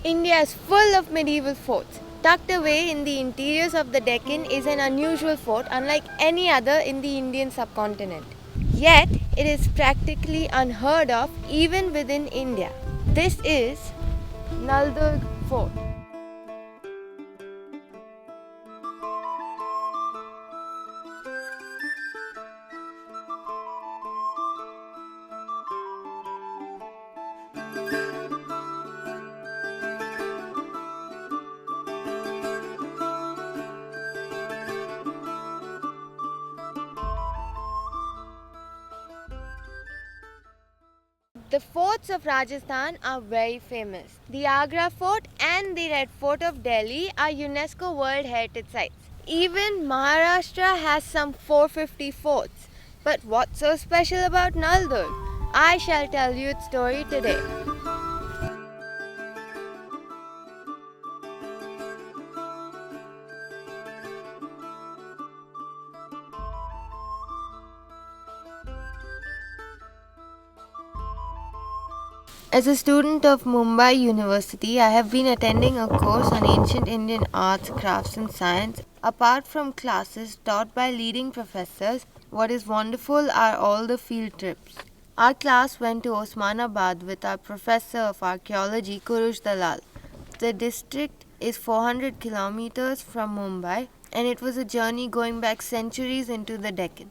India is full of medieval forts. Tucked away in the interiors of the Deccan is an unusual fort unlike any other in the Indian subcontinent. Yet, it is practically unheard of even within India. This is Naldurg Fort. The forts of Rajasthan are very famous. The Agra Fort and the Red Fort of Delhi are UNESCO World Heritage Sites. Even Maharashtra has some 450 forts. But what's so special about Naldurg? I shall tell you its story today. As a student of Mumbai University, I have been attending a course on ancient Indian arts, crafts, and science. Apart from classes taught by leading professors, what is wonderful are all the field trips. Our class went to Osmanabad with our professor of archaeology, Kurush Dalal. The district is 400 kilometers from Mumbai, and it was a journey going back centuries into the Deccan.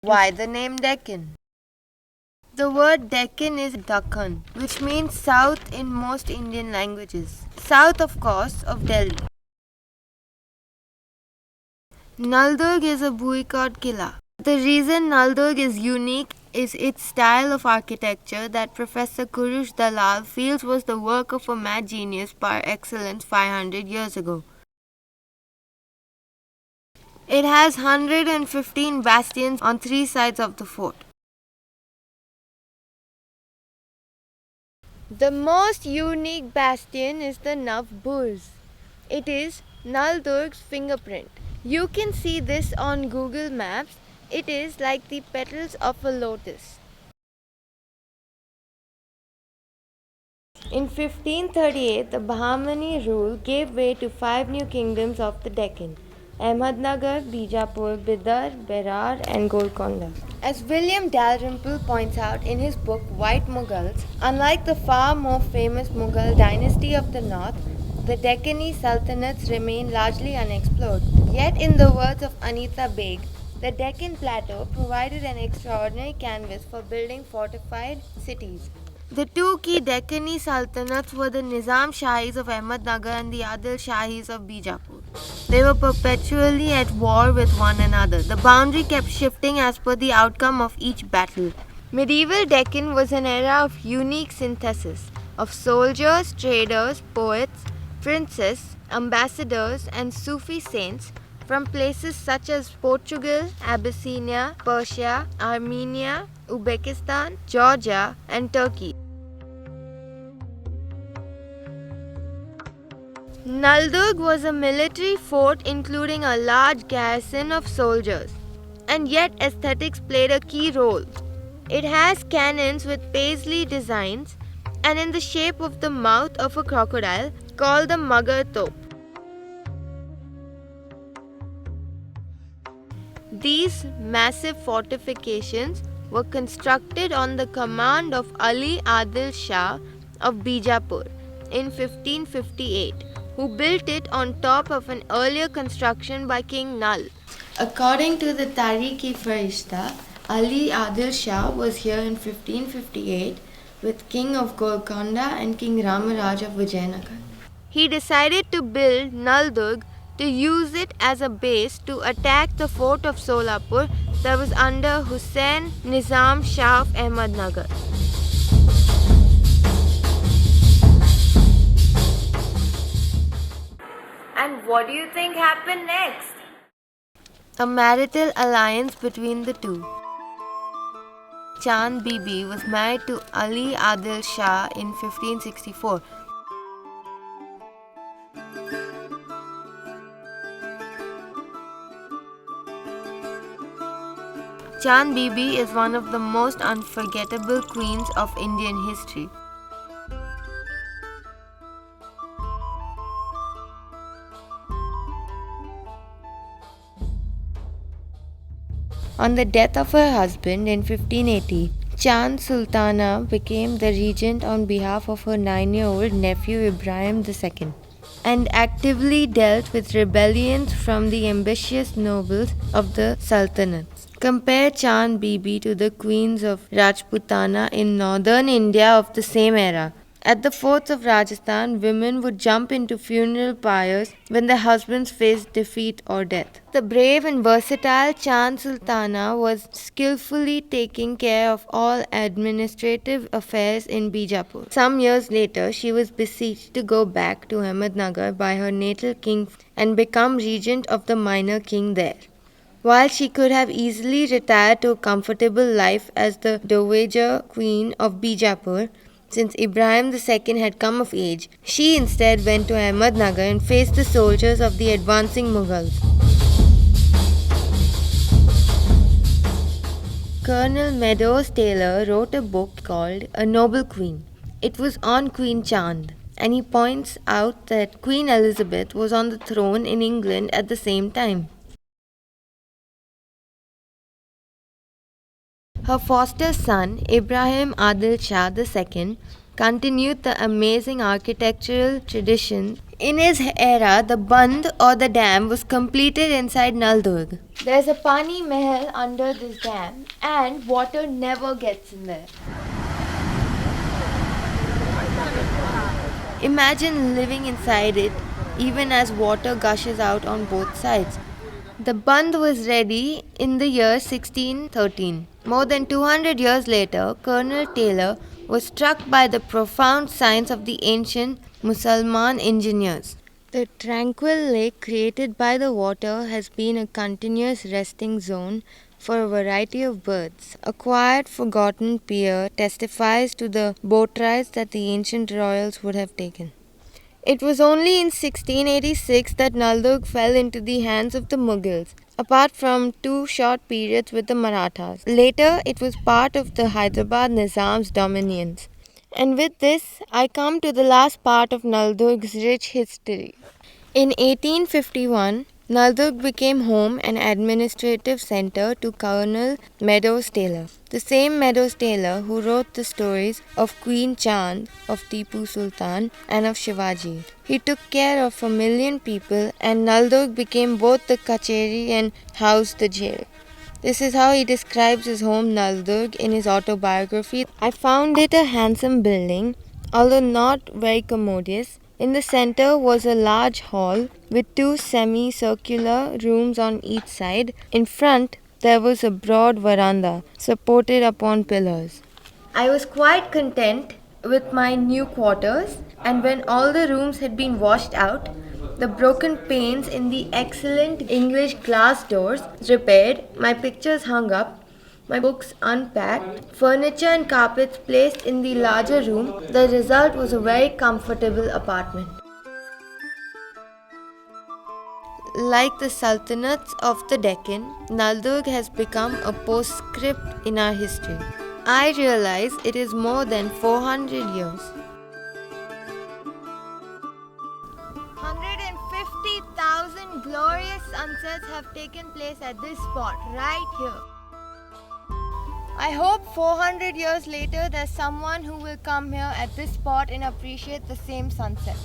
Why the name Deccan? The word Deccan is Dakhan, which means south in most Indian languages. South, of course, of Delhi. Naldurg is a Bhuikod Killa. The reason Naldurg is unique is its style of architecture that Professor Kurush Dalal feels was the work of a mad genius par excellence 500 years ago. It has 115 bastions on three sides of the fort. The most unique bastion is the Nav Burj. It is Naldurg's fingerprint. You can see this on Google Maps. It is like the petals of a lotus. In 1538, the Bahmani rule gave way to five new kingdoms of the Deccan: Ahmednagar, Bijapur, Bidar, Berar, and Golconda. As William Dalrymple points out in his book White Mughals, unlike the far more famous Mughal dynasty of the north, the Deccani sultanates remain largely unexplored. Yet, in the words of Anita Beg, the Deccan Plateau provided an extraordinary canvas for building fortified cities. The two key Deccani sultanates were the Nizam Shahis of Ahmednagar and the Adil Shahis of Bijapur. They were perpetually at war with one another. The boundary kept shifting as per the outcome of each battle. Medieval Deccan was an era of unique synthesis of soldiers, traders, poets, princes, ambassadors, and Sufi saints from places such as Portugal, Abyssinia, Persia, Armenia, Uzbekistan, Georgia, and Turkey. Naldurg was a military fort including a large garrison of soldiers, and yet aesthetics played a key role. It has cannons with paisley designs and in the shape of the mouth of a crocodile called the Magar Top. These massive fortifications were constructed on the command of Ali Adil Shah of Bijapur in 1558, who built it on top of an earlier construction by King Nal. According to the Tarikh-i-Farishta, Ali Adil Shah was here in 1558 with King of Golconda and King Ramaraj of Vijayanagar. He decided to build Naldurg to use it as a base to attack the fort of Solapur that was under Hussain Nizam Shah of Ahmednagar. And what do you think happened next? A marital alliance between the two. Chand Bibi was married to Ali Adil Shah in 1564. Chand Bibi is one of the most unforgettable queens of Indian history. On the death of her husband in 1580, Chand Sultana became the regent on behalf of her 9-year-old nephew Ibrahim II and actively dealt with rebellions from the ambitious nobles of the Sultanate. Compare Chand Bibi to the queens of Rajputana in northern India of the same era. At the forts of Rajasthan, women would jump into funeral pyres when their husbands faced defeat or death. The brave and versatile Chand Sultana was skillfully taking care of all administrative affairs in Bijapur. Some years later, she was beseeched to go back to Ahmednagar by her natal king and become regent of the minor king there. While she could have easily retired to a comfortable life as the dowager queen of Bijapur, since Ibrahim II had come of age, she instead went to Ahmednagar and faced the soldiers of the advancing Mughals. Colonel Meadows Taylor wrote a book called A Noble Queen. It was on Queen Chand, and he points out that Queen Elizabeth was on the throne in England at the same time. Her foster son, Ibrahim Adil Shah II, continued the amazing architectural tradition. In his era, the Band or the dam was completed inside Naldurg. There's a Pani Mahal under this dam, and water never gets in there. Imagine living inside it, even as water gushes out on both sides. The Band was ready in the year 1613. More than 200 years later, Colonel Taylor was struck by the profound science of the ancient Musalman engineers. The tranquil lake created by the water has been a continuous resting zone for a variety of birds. A quiet, forgotten pier testifies to the boat rides that the ancient royals would have taken. It was only in 1686 that Naldurg fell into the hands of the Mughals, apart from 2 short periods with the Marathas. Later, it was part of the Hyderabad Nizam's dominions. And with this, I come to the last part of Naldurg's rich history. In 1851, Naldurg became home and administrative center to Colonel Meadows Taylor, the same Meadows Taylor who wrote the stories of Queen Chand, of Tipu Sultan, and of Shivaji. He took care of 1 million people, and Naldurg became both the Kacheri and housed the jail. This is how he describes his home Naldurg in his autobiography. I found it a handsome building, although not very commodious. In the center was a large hall with 2 semi-circular rooms on each side. In front, there was a broad veranda supported upon pillars. I was quite content with my new quarters, and when all the rooms had been washed out, the broken panes in the excellent English glass doors repaired, my pictures hung up, my books unpacked, furniture and carpets placed in the larger room, the result was a very comfortable apartment. Like the sultanates of the Deccan, Naldurg has become a postscript in our history. I realize it is more than 400 years. 150,000 glorious sunsets have taken place at this spot, right here. I hope 400 years later there's someone who will come here at this spot and appreciate the same sunset.